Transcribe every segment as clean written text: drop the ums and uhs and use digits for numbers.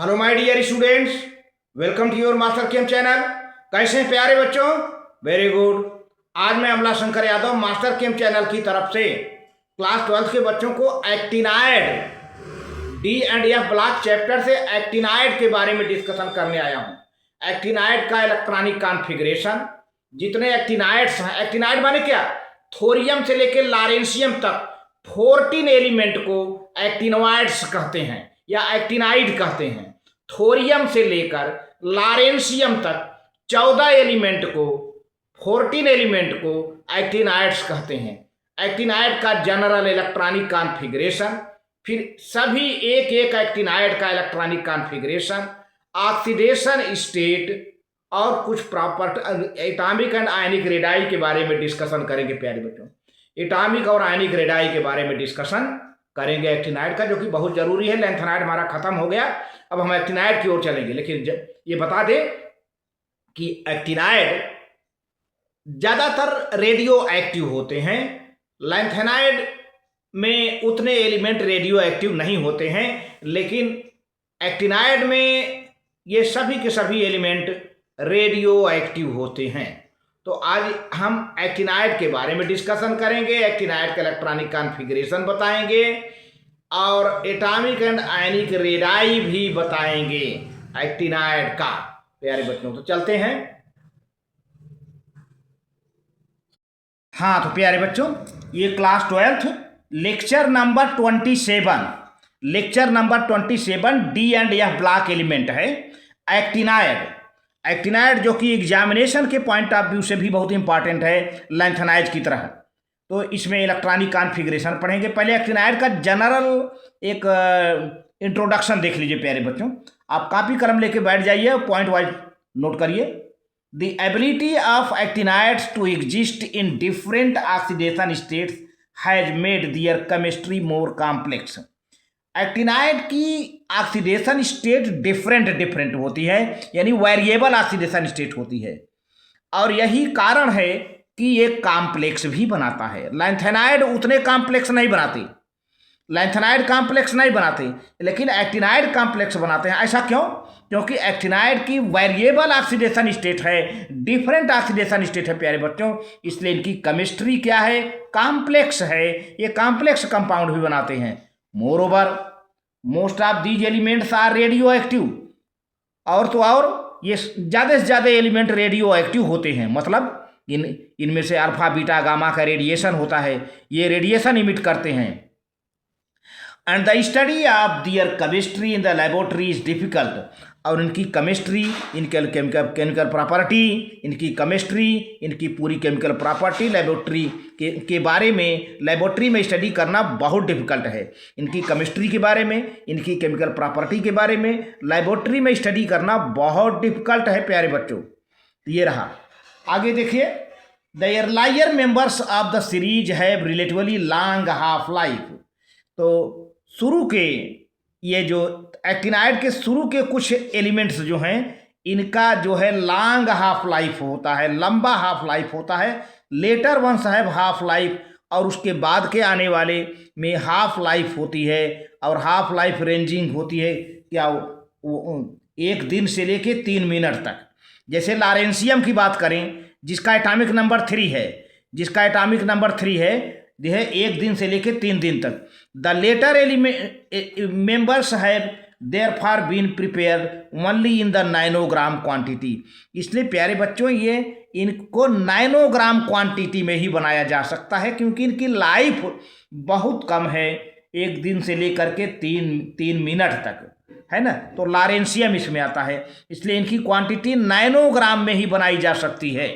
Hello my dear students, welcome to your master chem channel. कैसे हैं प्यारे बच्चों? Very good. आज मैं Amla Shankar Yadav master chem channel की तरफ से क्लास 12 के बच्चों को actinide D and F block chapter से एक्टिनाइड के बारे में डिस्कशन करने आया हूँ। एक्टिनाइड का इलेक्ट्रॉनिक कॉन्फ़िगरेशन, जितने एक्टिनाइड्स हैं, एक्टिनाइड माने क्या, थोरियम से लेकर लॉरेंशियम तक 14 एलिमेंट को एक्टिनोइड्स कहते हैं या एक्टिनाइड कहते हैं। थोरियम से लेकर लॉरेंशियम तक 14 एलिमेंट को, 14 एलिमेंट को एक्टिनाइड्स कहते हैं। एक्टिनाइड का जनरल इलेक्ट्रॉनिक कॉन्फ़िगरेशन, फिर सभी एक एक एक्टिनाइड का इलेक्ट्रॉनिक कॉन्फ़िगरेशन, ऑक्सीडेशन स्टेट और कुछ property, atomic and ionic radii के बारे में डिस्कशन करेंगे प्यारे बच्चों। एटॉमिक और आयनिक रेडाई के बारे में डिस्कशन करेंगे एक्टिनाइड का, जो कि बहुत जरूरी है। लैंथेनाइड हमारा खत्म हो गया, अब हम एक्टिनाइड की ओर चलेंगे। लेकिन ये बता दें कि एक्टिनाइड ज्यादातर रेडियो एक्टिव होते हैं। लैंथेनाइड में उतने एलिमेंट रेडियो एक्टिव नहीं होते हैं, लेकिन एक्टिनाइड में ये सभी के सभी एलिमेंट रेडियो एक्टिव होते हैं। तो आज हम एक्टिनाइड के बारे में डिस्कशन करेंगे, एक्टिनाइड का इलेक्ट्रॉनिक कॉन्फ़िगरेशन बताएंगे और एटॉमिक एंड आयनिक रेडाई भी बताएंगे एक्टिनाइड का। प्यारे बच्चों, तो चलते हैं। हाँ तो प्यारे बच्चों, ये class 12 lecture number 27 D and F block element है एक्टिनाइड, जो कि एग्जामिनेशन के पॉइंट ऑफ व्यू से भी बहुत इंपॉर्टेंट है लैंथेनाइड की तरह। तो इसमें इलेक्ट्रॉनिक कॉन्फ़िगरेशन पढ़ेंगे। पहले एक्टिनाइड का जनरल एक इंट्रोडक्शन देख लीजिए प्यारे बच्चों। आप कॉपी कलम लेके बैठ जाइए, पॉइंट वाइज नोट करिए। The ability of actinides to exist in different oxidation states has made their chemistry more complex. Actinide की ऑक्सीडेशन स्टेट डिफरेंट होती है, यानी वेरिएबल ऑक्सीडेशन स्टेट होती है, और यही कारण है कि ये कॉम्प्लेक्स भी बनाता है। लैंथेनाइड उतने कॉम्प्लेक्स नहीं बनाते, लेकिन एक्टिनाइड कॉम्प्लेक्स बनाते हैं। ऐसा क्यों? क्योंकि एक्टिनाइड की वेरिएबल ऑक्सीडेशन स्टेट है, डिफरेंट ऑक्सीडेशन स्टेट है प्यारे बच्चों, इसलिए इनकी केमिस्ट्री क्या है, कॉम्प्लेक्स है। ये कॉम्प्लेक्स कंपाउंड भी बनाते हैं। Moreover most of these elements are radio active, और तो और ये ज़्यादा से ज़्यादा एलिमेंट रेडियो एक्टिव होते हैं। मतलब इनमें से अल्फा बीटा गामा का रेडिएशन होता है, ये रेडिएशन इमिट करते हैं। And the study of their chemistry in the laboratory is difficult, और इनकी केमिस्ट्री, इनके केमिकल प्रॉपर्टी, इनकी केमिस्ट्री, इनकी पूरी केमिकल प्रॉपर्टी लेबोरेटरी के बारे में, लेबोरेटरी में स्टडी करना बहुत डिफिकल्ट है। इनकी केमिस्ट्री के बारे में, इनकी केमिकल प्रॉपर्टी के बारे में लेबोरेटरी में स्टडी करना बहुत डिफिकल्ट है प्यारे बच्चों। ये रहा, आगे देखिए। The earlier members of the series have relatively long half life. तो शुरू के ये जो एक्टिनाइड के शुरू के कुछ एलिमेंट्स जो हैं, इनका जो है लॉन्ग हाफ लाइफ होता है, लंबा हाफ लाइफ होता है। Later ones have half life, और उसके बाद के आने वाले में हाफ लाइफ होती है, और हाफ लाइफ रेंजिंग होती है क्या, एक दिन से लेके 3 मिनट तक। जैसे लॉरेंशियम की बात करें, जिसका एटॉमिक नंबर 3 है, यह है 1 दिन से लेके 3 दिन तक। The later members have therefore been prepared only in the nanogram quantity. इसलिए प्यारे बच्चों, ये इनको नैनोग्राम क्वांटिटी में ही बनाया जा सकता है, क्योंकि इनकी लाइफ बहुत कम है, 1 दिन से लेकर के 3 मिनट तक, है ना। तो लॉरेंशियम इसमें आता है, इसलिए इनकी क्वांटिटी नैनोग्राम में ही बनाई जा सकती है।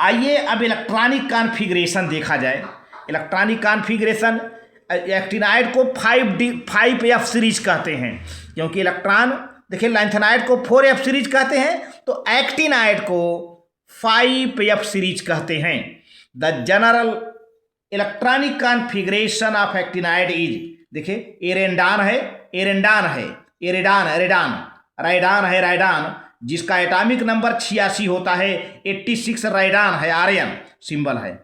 आइए अब इलेक्ट्रॉनिक कॉन्फ़िगरेशन देखा जाए। इलेक्ट्रॉनिक कॉन्फ़िगरेशन, एक्टिनाइड को 5F सीरीज कहते हैं, क्योंकि इलेक्ट्रॉन, देखिए लैंथेनाइड को 4F सीरीज कहते हैं, तो एक्टिनाइड को 5F सीरीज कहते हैं। The general electronic configuration of actinide is, देखिए राइडान, जिसका एटॉमिक नंबर 86 होता है, 86 राइडान है, आर्यन सिंबल है।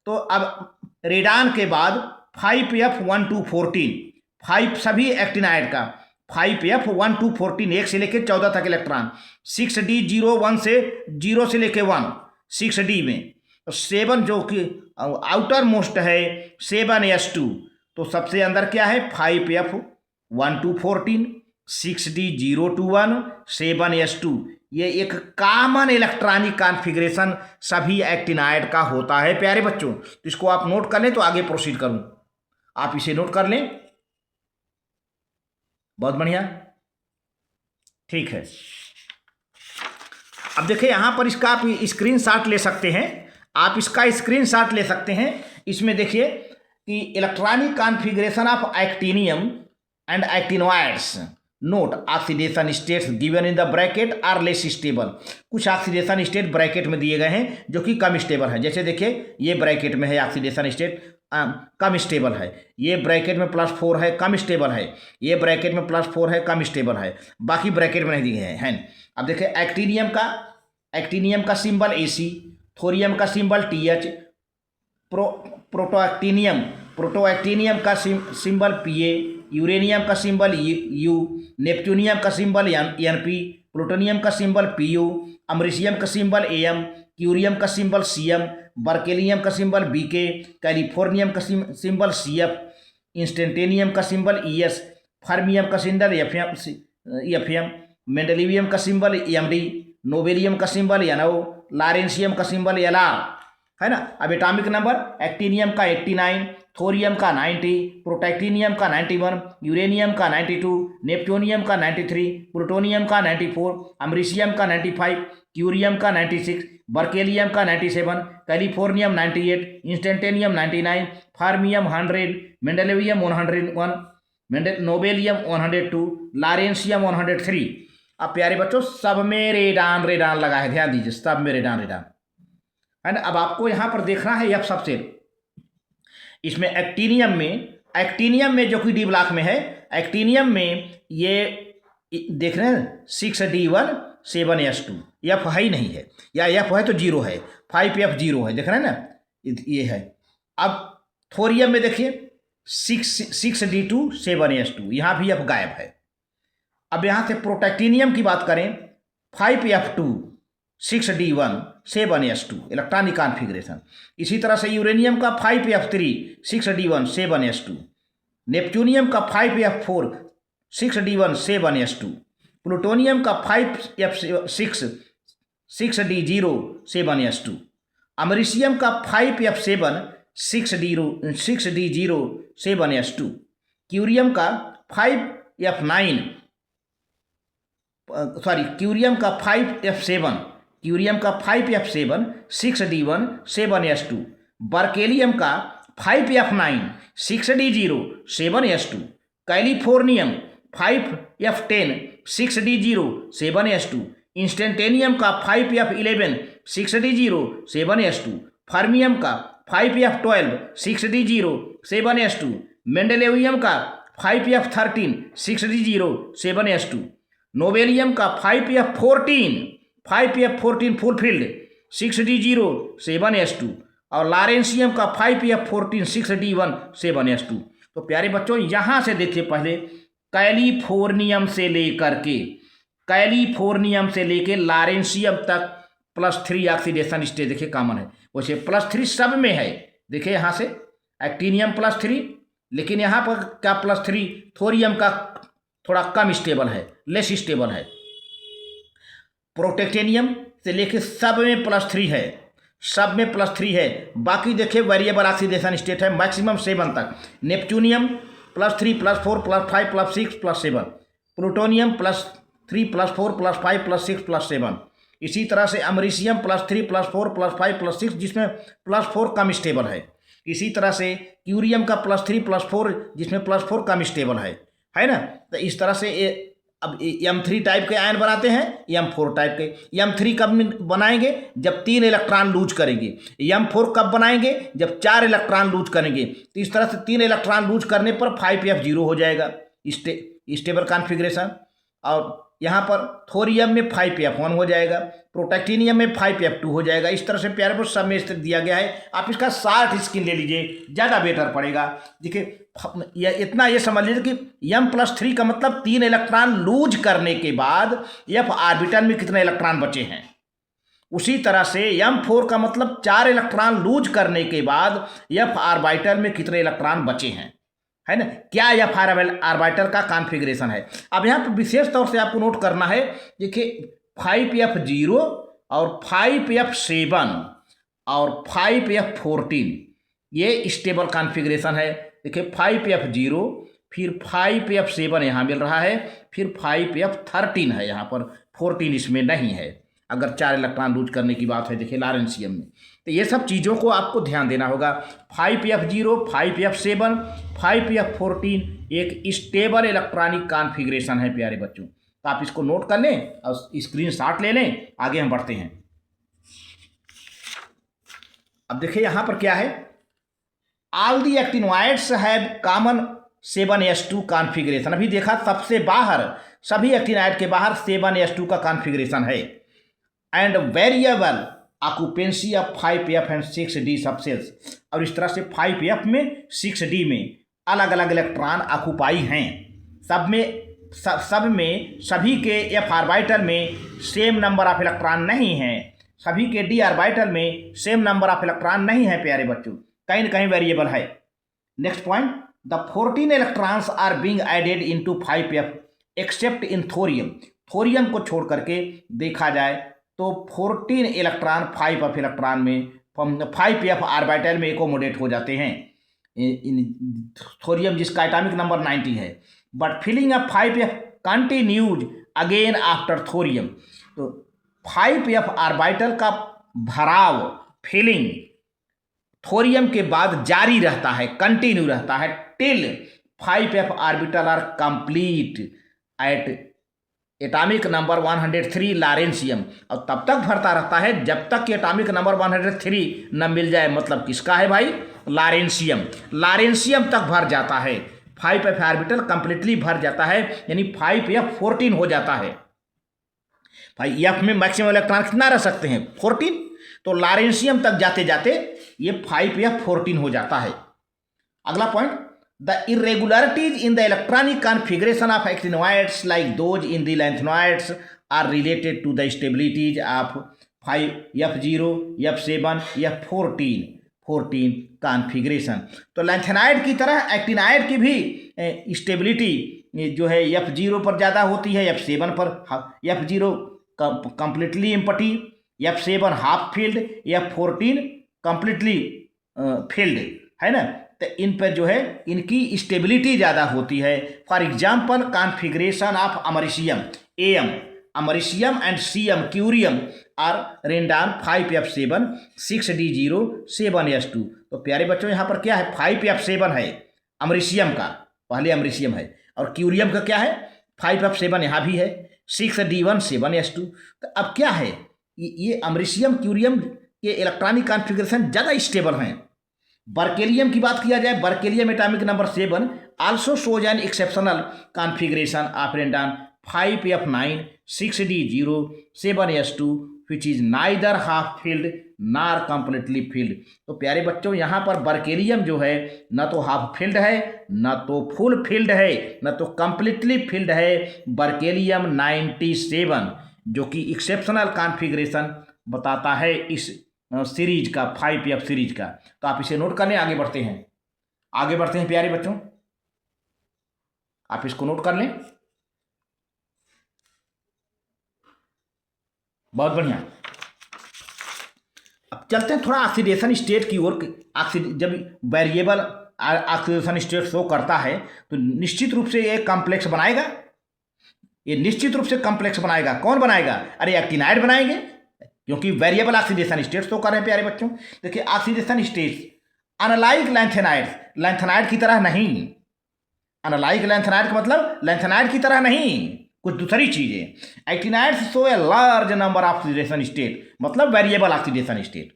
तो अब रेडान के बाद 5F 1 to 14, 5 सभी एक्टिनाइड का 5f 1 to 14 1 से लेके 14 तक इलेक्ट्रॉन, 6d01 से 0 से लेके 1 6d में, 7 जो कि आउटर मोस्ट है 7s2, तो सबसे अंदर क्या है 5f 1 to 14 6d0 to 1 7s2। ये एक कॉमन इलेक्ट्रॉनिक कॉन्फ़िगरेशन सभी एक्टिनाइड का होता है प्यारे बच्चों। तो इसको आप नोट कर लें तो आगे प्रोसीड करूं, आप इसे नोट कर लें। बहुत बढ़िया, ठीक है। अब देखिए यहाँ पर इसका आप स्क्रीनशॉट ले सकते हैं, आप इसका स्क्रीनशॉट ले सकते हैं। इसमें देखिए कि electronic configuration of actinium and actinoids, note oxidation states given in the bracket are less stable. कुछ ऑक्सीडेशन स्टेट ब्रैकेट में दिए गए हैं जो कि कम स्टेबल है। जैसे देखिए ये ब्रैकेट में है ऑक्सीडेशन स्टेट कम स्टेबल है, ये ब्रैकेट में +4 है कम स्टेबल है, ये ब्रैकेट में +4 है कम स्टेबल है, बाकी ब्रैकेट में नहीं दिए हैं। अब देखिए एक्टिनियम का सिंबल AC, थोरियम का सिंबल TH, प्रोटोएक्टिनियम का सिंबल PA, यूरेनियम का सिंबल U, नेपच्यूनियम का सिंबल NP, प्लूटोनियम का सिंबल PU, अमरीशियम का सिंबल AM, क्यूरियम का सिंबल CM, बर्केलियम का सिंबल BK, कैलिफोर्नियम का सिंबल CF, इंस्टेंटेनियम का सिंबल ES, फर्मियम का सिंबल FM, मेंडेलिवियम का सिंबल MD, नोबेलियम का सिंबल NO, लॉरेंशियम का सिंबल LR, है ना। अब एटॉमिक नंबर एक्टिनियम का 89, थोरियम का 90, प्रोटैक्टिनियम का 91, यूरेनियम का 92, नेपच्यूनियम का 93, प्लूटोनियम का 94, अमरीशियम का 95, क्यूरियम का 96, बर्केलियम का 97, कैलिफोर्नियम 98, इंस्टेंटेनियम 99, फर्मियम 100, मेंडेलिवियम 101, नोबेलियम 102, लॉरेंशियम 103। अब प्यारे बच्चों सब में रेडान लगा है, ध्यान दीजिए, सब में रेडान है ना। अब आपको यहाँ पर देखना है यह सबसे, इसमें एक्टिनियम में जो कि डी ब्लॉक में है, एक्टिनियम में ये देख रहे हैं 6d1 7s2, F है ही नहीं है, या F है तो 0 है, 5f 0 है, देख रहे हैं ना, ये है। अब थोरियम में देखिए 6d2 7s2, यहाँ भी F गायब है। अब यहाँ से प्रोटैक्टिनियम की बात करें 5f2 6d1 7s2 electronic configuration. इसी तरह से यूरेनियम का 5f3 6d1 7s2, नेपच्यूनियम का 5f4 6d1 7s2, प्लूटोनियम का 5f6 6d0 7s2, अमरीशियम का 5f7 6d0 7s2, क्यूरियम का 5f9 क्यूरियम का 5f7 6d1 7s2, बर्केलियम का 5f9 6d0 7s2, californium 5f10 6d0 7s2, इंस्टेंटेनियम का 5f11 6d0 7s2, फर्मियम का 5f12 6d0 7s2, मेंडेलिवियम का 5f13 6d0 7s2, nobelium का 5f14 fulfilled 6d0 7s2, और lawrencium का 5f14 6d1 7s2। तो प्यारे बच्चों यहाँ से देखिए, पहले कैलिफोर्नियम से लेके लॉरेंशियम तक +3 ऑक्सीडेशन स्टेज देखिए कॉमन है। वैसे +3 सब में है, देखिए यहाँ से एक्टिनियम +3, लेकिन यहाँ पर क्या +3 थोरियम का थोड़ा कम स्टेबल है, लेस स्टेबल है। प्रोटैक्टिनियम से लेके सब में +3 है, बाकी देखिए वेरिएबल ऑक्सीडेशन स्टेट है मैक्सिमम 7 तक। Neptunium +3 +4 +5 +6 +7, plutonium +3 +4 +5 +6 +7। इसी तरह से अमरीशियम +3 +4 +5 +6 जिसमें +4 कम स्टेबल है। इसी तरह से क्यूरियम का +3 +4 जिसमें +4 कम स्टेबल है ना। तो इस तरह से अब M3 टाइप के आयन बनाते हैं, M4 टाइप के। M3 कब बनाएंगे? जब 3 इलेक्ट्रॉन लूज करेंगे। M4 कब बनाएंगे? जब 4 इलेक्ट्रॉन लूज करेंगे। तो इस तरह से 3 इलेक्ट्रॉन लूज करने पर 5f0 हो जाएगा, स्टेबल कॉन्फ़िगरेशन। और यहाँ पर थोरियम में 5F1 हो जाएगा, प्रोटैक्टिनियम में 5F2 हो जाएगा। इस तरह से प्यारे बच्चों सब में इस तरह दिया गया है। आप इसका शार्ट स्क्रीन ले लीजिए, ज़्यादा बेटर पड़ेगा। देखिए इतना ये समझ लीजिए कि M+3 का मतलब 3 इलेक्ट्रॉन लूज करने के बाद F ऑर्बिटल में कितने इलेक्ट्रॉन बचे हैं। उसी तरह से M4 का मतलब 4 इलेक्ट्रॉन लूज करने के बाद F ऑर्बिटल में कितने इलेक्ट्रॉन बचे हैं, है ना। क्या F ऑर्बिटल का कॉन्फ़िगरेशन है। अब यहाँ पर विशेष तौर से आपको नोट करना है, देखिए 5F0 और 5F7 और 5F14 ये स्टेबल कॉन्फ़िगरेशन है। देखिए 5F0 फिर 5F7 यहाँ मिल रहा है, फिर 5F13 है, यहाँ पर 14 इसमें नहीं है अगर 4 इलेक्ट्रॉन लूज करने की बात है। देखिए लॉरेंशियम में तो ये सब चीज़ों को आपको ध्यान देना होगा। 5F0, 5F7, 5F14 एक स्टेबल इलेक्ट्रॉनिक कॉन्फ़िगरेशन है प्यारे बच्चों। तो आप इसको नोट कर लें और स्क्रीनशॉट ले लें। आगे हम बढ़ते हैं। अब देखिए यहाँ पर क्या है, all the actinoids have common 7s2 configuration. अभी देखा सबसे बाहर, सभी एक्टिनोइड के बाहर 7s2 का कॉन्फ़िगरेशन है। And variable occupancy of 5F and 6D subcells. और इस तरह से 5F में 6D में अलग अलग इलेक्ट्रॉन ऑक्यूपाई हैं। सब में सभी के F ऑर्बिटल में सेम नंबर ऑफ इलेक्ट्रॉन नहीं हैं, सभी के D ऑर्बिटल में सेम नंबर ऑफ इलेक्ट्रॉन नहीं है प्यारे बच्चों, कहीं न कहीं वेरिएबल है। Next point, the 14 electrons are being added into 5F except in thorium. Thorium को छोड़ करके देखा जाए तो 14 इलेक्ट्रॉन 5F इलेक्ट्रॉन में 5F ऑर्बिटल में एकोमोडेट हो जाते हैं। थोरियम जिसका एटॉमिक नंबर 90 है। But filling of 5F continues again after thorium. तो 5F ऑर्बिटल का भराव, फिलिंग थोरियम के बाद जारी रहता है, कंटिन्यू रहता है till 5F orbital are complete at atomic number 103 lawrencium. और तब तक भरता रहता है जब तक कि एटॉमिक नंबर 103 न मिल जाए। मतलब किसका है भाई, लॉरेंशियम। लॉरेंशियम तक भर जाता है, 5F ऑर्बिटल कंप्लीटली भर जाता है, यानी 5F14 हो जाता है। भाई F में मैक्सिमम इलेक्ट्रॉन कितना रह सकते हैं, 14। तो लॉरेंशियम तक जाते जाते ये 5F14 हो जाता है। अगला point, the irregularities in the electronic configuration of actinoids like those in the lanthanoids are related to the stabilities of 5F0, F7, F14 configuration. तो लैंथेनाइड की तरह एक्टिनाइड की भी स्टेबिलिटी जो है F0 पर ज़्यादा होती है, F7 पर। F0 completely empty, F7 half field, F14 completely field, है ना। तो इन पर जो है इनकी स्टेबिलिटी ज़्यादा होती है। For example configuration of americium AM, americium and CM curium are random 5F7, 6D0, 7S2। तो प्यारे बच्चों यहाँ पर क्या है, 5F7 है अमरीशियम का, पहले अमरीशियम है, और क्यूरियम का क्या है 5F7 यहाँ भी है, 6D1, 7S2। तो अब क्या है, ये अमरीशियम क्यूरियम के इलेक्ट्रॉनिक कॉन्फ़िगरेशन ज़्यादा स्टेबल हैं। बर्केलियम की बात किया जाए, berkelium atomic number 7 also shows an exceptional configuration of random 5F9, 6D0, 7S2 which is neither half field नार कंप्लीटली फील्ड। तो प्यारे बच्चों यहाँ पर बर्केलियम जो है न तो हाफ फील्ड है, न तो फुल फील्ड है, न तो कंप्लीटली फील्ड है। बर्केलियम 97 जो कि एक्सेप्शनल कॉन्फ़िगरेशन बताता है इस सीरीज का, 5F सीरीज का। तो आप इसे नोट करने आगे बढ़ते हैं प्यारे बच्चों, आप इसको नोट कर लें। बहुत बढ़िया। अब चलते हैं थोड़ा ऑक्सीडेशन स्टेट की ओर। जब वेरिएबल ऑक्सीडेशन स्टेट शो करता है तो निश्चित रूप से ये कॉम्प्लेक्स बनाएगा, ये निश्चित रूप से कॉम्प्लेक्स बनाएगा। कौन बनाएगा, अरे एक्टिनाइड बनाएंगे, क्योंकि वेरिएबल ऑक्सीडेशन स्टेट्स तो कर रहे हैं प्यारे बच्चों। देखिए ऑक्सीडेशन स्टेट्स अनलाइक लैंथेनाइड की तरह नहीं। अनलाइक लैंथेनाइड का मतलब लैंथेनाइड की तरह नहीं, कुछ दूसरी चीज़ है। Actinides show a large number of oxidation state, मतलब variable oxidation state.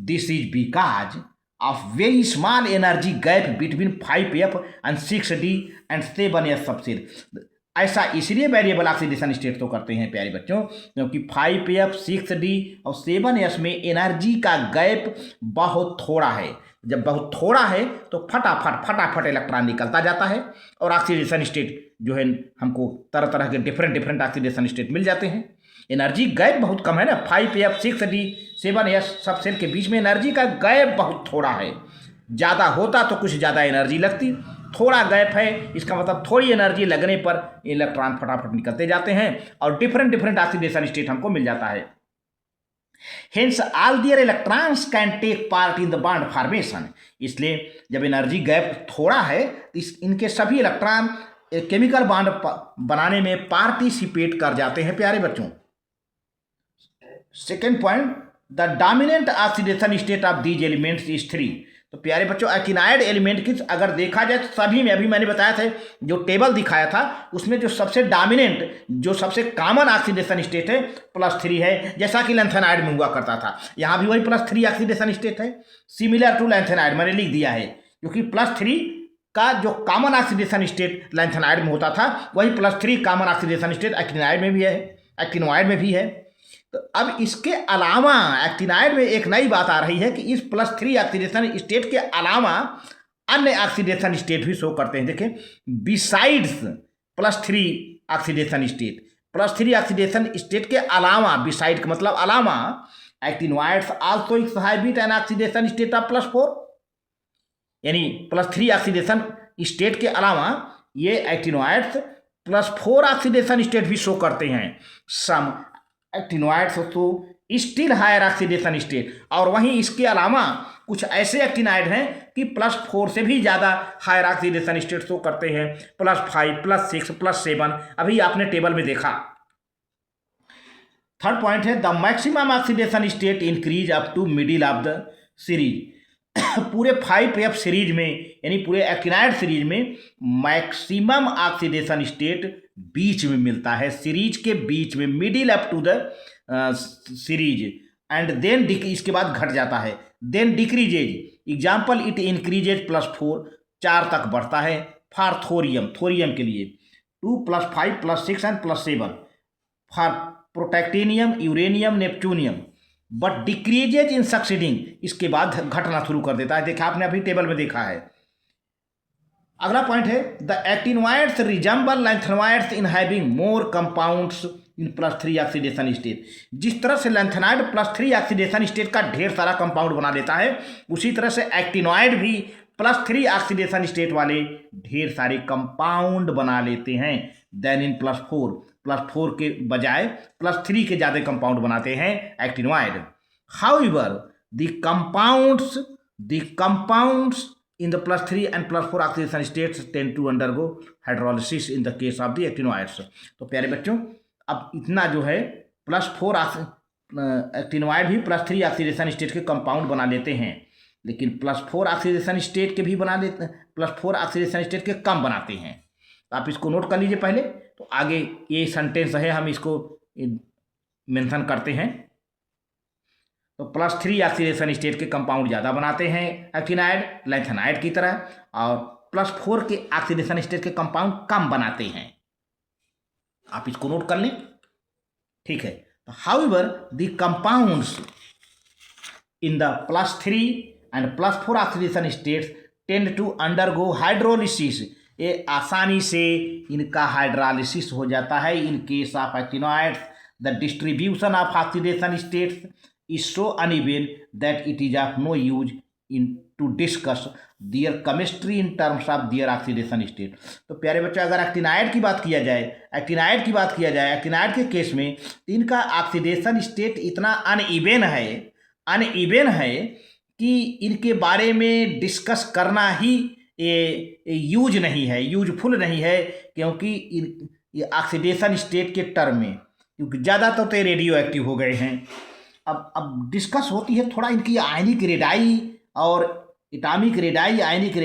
This is because of very small energy gap between 5F and 6D and 7S subshell. ऐसा इसलिए वेरिएबल ऑक्सीडेशन स्टेट तो करते हैं प्यारे बच्चों क्योंकि 5F 6D और 7S में एनर्जी का गैप बहुत थोड़ा है। जब बहुत थोड़ा है तो फटाफट इलेक्ट्रॉन निकलता जाता है और ऑक्सीडेशन स्टेट जो है हमको तरह तरह के डिफरेंट ऑक्सीडेशन स्टेट मिल जाते हैं। एनर्जी गैप बहुत कम है ना, 5F 6D 7S सब सेल के बीच में एनर्जी का गैप बहुत थोड़ा है। ज़्यादा होता तो कुछ ज़्यादा एनर्जी लगती, थोड़ा गैप है इसका मतलब थोड़ी एनर्जी लगने पर इलेक्ट्रॉन फटाफट निकलते जाते हैं और डिफरेंट ऑक्सीडेशन स्टेट हमको मिल जाता है। Hence all their electrons can take part in the bond formation। इसलिए जब एनर्जी गैप थोड़ा है तो इनके सभी इलेक्ट्रॉन केमिकल बॉन्ड बनाने में पार्टिसिपेट कर जाते हैं प्यारे बच्चों। Second point, the dominant oxidation state of these elements is 3। तो प्यारे बच्चों एक्टिनाइड एलिमेंट की अगर देखा जाए तो सभी में, अभी मैंने बताया था जो टेबल दिखाया था उसमें जो सबसे डोमिनेंट जो सबसे कॉमन ऑक्सीडेशन स्टेट है +3 है, जैसा कि लैंथेनाइड में हुआ करता था। यहाँ भी वही +3 ऑक्सीडेशन स्टेट है, सिमिलर टू लैंथेनाइड मैंने लिख दिया है क्योंकि +3 का जो कॉमन ऑक्सीडेशन स्टेट लैंथेनाइड में होता था वही +3 कॉमन ऑक्सीडेशन स्टेट एक्टिनाइड में भी है, एक्टिनोइड में भी है। तो अब इसके अलावा एक्टिनाइड में एक नई बात आ रही है कि इस +3 ऑक्सीडेशन स्टेट के अलावा अन्य ऑक्सीडेशन स्टेट भी शो करते हैं। देखें, besides +3 oxidation state, +3 oxidation state के अलावा, बिसाइड का मतलब अलावा, actinoids also exhibit an oxidation state of +4। यानी +3 ऑक्सीडेशन स्टेट के अलावा ये एक्टिनोइड्स +4 ऑक्सीडेशन स्टेट भी शो करते हैं। Some actinoids to still higher oxidation state, और वहीं इसके अलावा कुछ ऐसे एक्टिनाइड हैं कि +4 से भी ज़्यादा हायर ऑक्सीडेशन स्टेट शो करते हैं, +5 +6 +7, अभी आपने टेबल में देखा। थर्ड पॉइंट है the maximum oxidation state increase up to middle of the series. पूरे 5F सीरीज में यानी पूरे एक्टिनाइड सीरीज में मैक्सिमम ऑक्सीडेशन स्टेट बीच में मिलता है, सीरीज के बीच में, middle up to the series, and then इसके बाद घट जाता है, then decreases. Example, it increases +4, 4 तक बढ़ता है फॉर थोरियम, थोरियम के लिए 2 +5 +6 and +7 for protactinium, uranium, neptunium, but decreases in succeeding, इसके बाद घटना शुरू कर देता है। देखा आपने अभी टेबल में देखा है। अगला पॉइंट है the actinoids resemble lanthanoids in having more compounds in +3 oxidation state. जिस तरह से लैंथेनाइड +3 ऑक्सीडेशन स्टेट का ढेर सारा कंपाउंड बना देता है, उसी तरह से एक्टिनोइड भी +3 ऑक्सीडेशन स्टेट वाले ढेर सारे कंपाउंड बना लेते हैं देन इन +4 के बजाय +3 के ज़्यादा कंपाउंड बनाते हैं actinoid. However the compounds in the +3 and +4 oxidation states tend to undergo hydrolysis in the case of the actinoids। तो प्यारे बच्चों, अब इतना जो है +4 एक्टिनोइड भी +3 ऑक्सीडेशन स्टेट के कंपाउंड बना लेते हैं, लेकिन +4 ऑक्सीडेशन स्टेट के भी बना लेते हैं, +4 ऑक्सीडेशन स्टेट के कम बनाते हैं। तो आप इसको नोट कर लीजिए पहले, तो आगे ये सेंटेंस है हम इसको मेंशन करते हैं। तो +3 ऑक्सीडेशन स्टेट के कंपाउंड ज़्यादा बनाते हैं एक्टिनाइड, लैंथेनाइड की तरह, और +4 के ऑक्सीडेशन स्टेट के कंपाउंड कम बनाते हैं। आप इसको नोट कर लें, ठीक है। तो however the compounds in the +3 and +4 oxidation states tend to undergo hydrolysis. ये आसानी से इनका हाइड्रोलिसिस हो जाता है। In case of actinoids the distribution of oxidation states is so uneven that it is of no use in to discuss their chemistry in terms of their oxidation state। तो प्यारे बच्चों, अगर एक्टिनाइड की बात किया जाए, एक्टिनाइड के case में इनका ऑक्सीडेशन स्टेट इतना अनइवन है कि इनके बारे में डिस्कस करना ही यूजफुल नहीं है, क्योंकि ये ऑक्सीडेशन स्टेट के टर्म में, क्योंकि ज़्यादातर तो रेडियो एक्टिव हो गए हैं। अब डिस्कस होती है थोड़ा इनकी आयनिक रेडाई और एटॉमिक रेडाई, आयनिक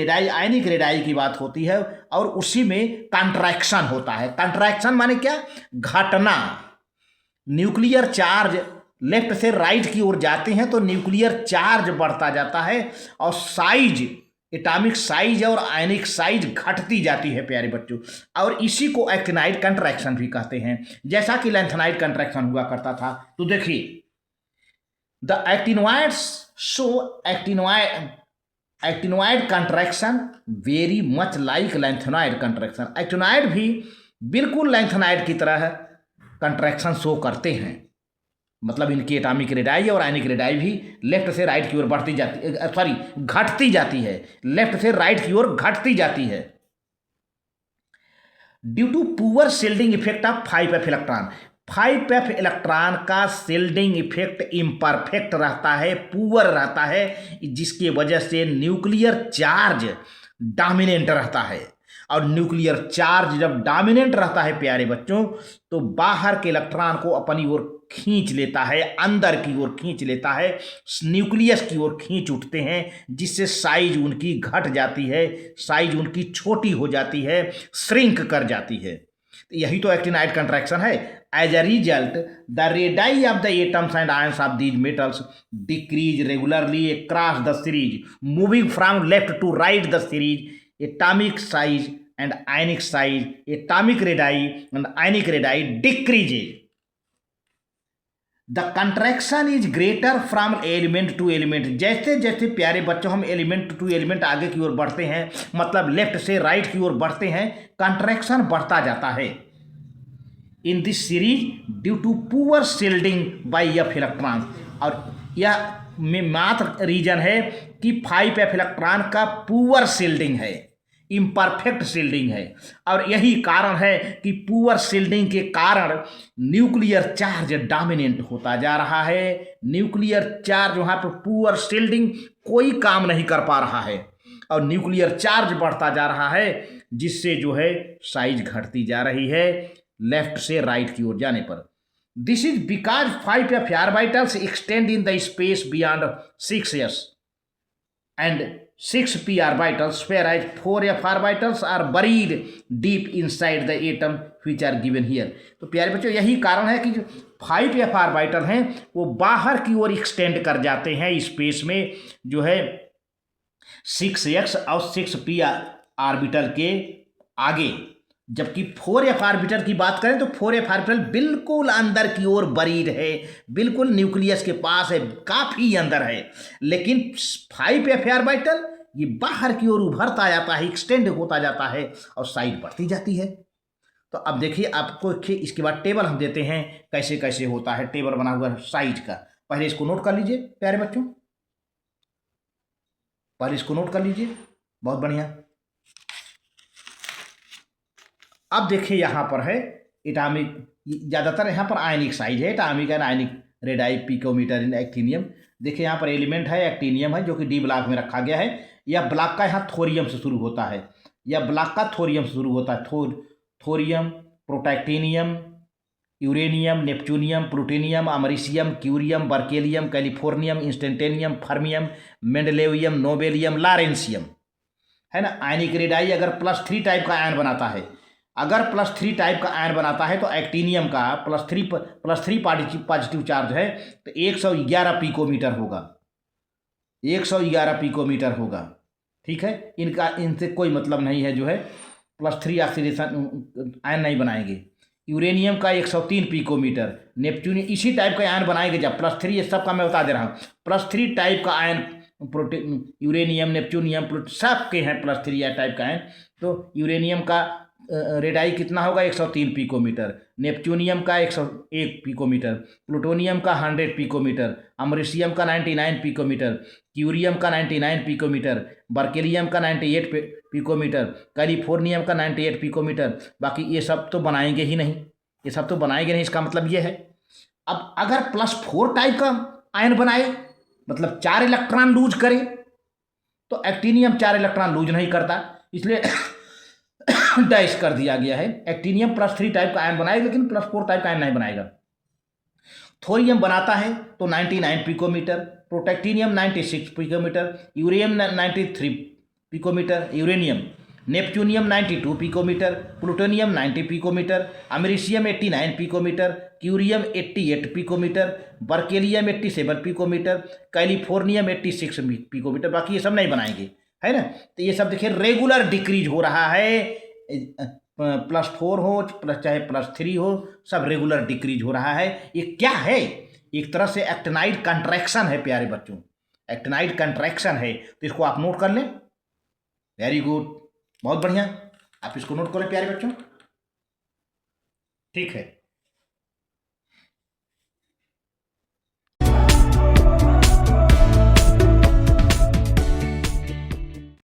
रेडाई की बात होती है, और उसी में कंट्रैक्शन होता है। कंट्रैक्शन माने क्या? घटना। न्यूक्लियर चार्ज लेफ्ट से राइट की ओर जाते हैं तो न्यूक्लियर चार्ज बढ़ता जाता है और साइज एटॉमिक साइज और आयनिक साइज घटती जाती है प्यारे बच्चों, और इसी को एक्टिनाइड कंट्रैक्शन भी कहते हैं, जैसा कि लैंथेनाइड कंट्रैक्शन हुआ करता था। तो देखिए, the actinoids show actinoid contraction very much like lanthanoid contraction. Actinoid भी बिल्कुल लैंथेनॉइड की तरह कंट्रैक्शन शो करते हैं, मतलब इनकी एटॉमिक रेडाई और आयनिक रेडाई भी लेफ्ट से राइट की ओर बढ़ती जाती, सॉरी घटती जाती है, लेफ्ट से राइट की ओर घटती जाती है due to poor shielding effect of 5f electron. 5f electron का शिल्डिंग इफेक्ट इम्परफेक्ट रहता है, पुअर रहता है, जिसकी वजह से न्यूक्लियर चार्ज डोमिनेंट रहता है। और न्यूक्लियर चार्ज जब डोमिनेंट रहता है प्यारे बच्चों, तो बाहर के इलेक्ट्रॉन को अपनी ओर खींच लेता है, अंदर की ओर खींच लेता है, न्यूक्लियस की ओर खींच उठते हैं, जिससे साइज उनकी घट जाती है, साइज उनकी छोटी हो जाती है, श्रिंक कर जाती है। यही तो एक्टिनाइड कंट्रैक्शन है। As a result the radii of the atoms and ions of these metals decrease regularly across the series, moving from left to right the series, atomic size and ionic size, atomic radii and ionic radii decreases. The contraction is greater from element to element. जैसे जैसे प्यारे बच्चों हम element to element आगे की ओर बढ़ते हैं, मतलब लेफ्ट से राइट की ओर बढ़ते हैं, कंट्रैक्शन बढ़ता जाता है in this series due to poor shielding by F electron. और यह में मात्र रीजन है कि 5f इलेक्ट्रॉन का पुअर शिल्डिंग है, इम्परफेक्ट शिल्डिंग है, और यही कारण है कि पुअर शिल्डिंग के कारण न्यूक्लियर चार्ज डोमिनेंट होता जा रहा है। न्यूक्लियर चार्ज वहाँ पर पुअर शिल्डिंग कोई काम नहीं कर पा रहा है, और न्यूक्लियर चार्ज बढ़ता जा रहा है, जिससे जो है साइज घटती जा रही है लेफ्ट से राइट की ओर जाने पर। This is because 5f orbitals extend in the space beyond 6s and 6p orbitals, whereas 4f orbitals are buried deep inside the atom which are given here. तो प्यारे बच्चों यही कारण है कि जो 5f ऑर्बिटल हैं वो बाहर की ओर एक्सटेंड कर जाते हैं स्पेस में, जो है 6s और 6p ऑर्बिटल के आगे, जबकि 4f ऑर्बिटल की बात करें तो 4f ऑर्बिटल बिल्कुल अंदर की ओर बरीड है, बिल्कुल न्यूक्लियस के पास है, काफ़ी अंदर है। लेकिन 5f ऑर्बिटल ये बाहर की ओर उभरता जाता है, एक्सटेंड होता जाता है और साइज बढ़ती जाती है। तो अब देखिए आपको इसके बाद टेबल हम देते हैं कैसे कैसे होता है, टेबल बना हुआ है साइज का। पहले इसको नोट कर लीजिए प्यारे बच्चों, पहले इसको नोट कर लीजिए, बहुत बढ़िया। अब देखिए यहाँ पर है एटॉमिक, ज़्यादातर यहाँ पर आयनिक साइज है, atomic and ionic radii picometer in actinium. देखिए यहाँ पर एलिमेंट है एक्टिनियम है, जो कि डी ब्लॉक में रखा गया है। यह ब्लॉक का यहाँ थोरियम से शुरू होता है, यह ब्लॉक का थोरियम से शुरू होता है। Thorium, protactinium, uranium, neptunium, plutonium, americium, curium, berkelium, californium, einsteinium, fermium, mendelevium, nobelium, lawrencium, है ना। आयनिक रेडाई अगर +3 टाइप का आयन बनाता है, अगर +3 टाइप का आयन बनाता है तो एक्टिनियम का +3 पॉजिटिव चार्ज है तो 111 पिकोमीटर होगा, 111 पिकोमीटर होगा। ठीक है, इनका इनसे कोई मतलब नहीं है, जो है +3 ऑक्सीडेशन आयन नहीं बनाएंगे। यूरेनियम का 103 पिकोमीटर, नेपच्यूनियम इसी टाइप का आयन बनाएंगे जब +3, ये सब का मैं बता दे रहा हूँ। +3 टाइप का आयन यूरेनियम, नेपच्यूनियम, सब के हैं +3 या टाइप का आयन। तो यूरेनियम का रेडाई कितना होगा 103 पिकोमीटर, नेपच्यूनियम का 101 पिकोमीटर, प्लूटोनियम का 100 पिकोमीटर, अमरीशियम का 99 पिकोमीटर, क्यूरियम का 99 पिकोमीटर, बर्केलियम का 98 पिकोमीटर, कैलिफोर्नियम का 98 पिकोमीटर। बाकी ये सब तो बनाएंगे ही नहीं, ये सब तो बनाएंगे नहीं, इसका मतलब ये है। अब अगर +4 टाइप का आयन बनाए, मतलब 4 इलेक्ट्रॉन लूज करे, तो एक्टिनियम 4 इलेक्ट्रॉन लूज नहीं करता, इसलिए डैश कर दिया गया है। एक्टिनियम +3 टाइप का आयन बनाएगा, लेकिन +4 टाइप का आयन नहीं बनाएगा। थोरियम बनाता है तो 99 picometre, protactinium 96 picometre, uranium 93 picometre, uranium, neptunium 92 picometre, plutonium 90 picometre, americium 89 picometre, curium 88 picometre, berkelium 87 picometre, californium 86 picometre. बाकी ये सब नहीं बनाएंगे, है ना। तो ये सब देखिए रेगुलर डिक्रीज हो रहा है, +4 हो चाहे +3 हो, सब रेगुलर डिक्रीज हो रहा है। ये क्या है? एक तरह से एक्टिनाइड कंट्रैक्शन है प्यारे बच्चों, एक्टिनाइड कंट्रैक्शन है। तो इसको आप नोट कर लें। वेरी गुड, बहुत बढ़िया, आप इसको नोट कर लें प्यारे बच्चों। ठीक है।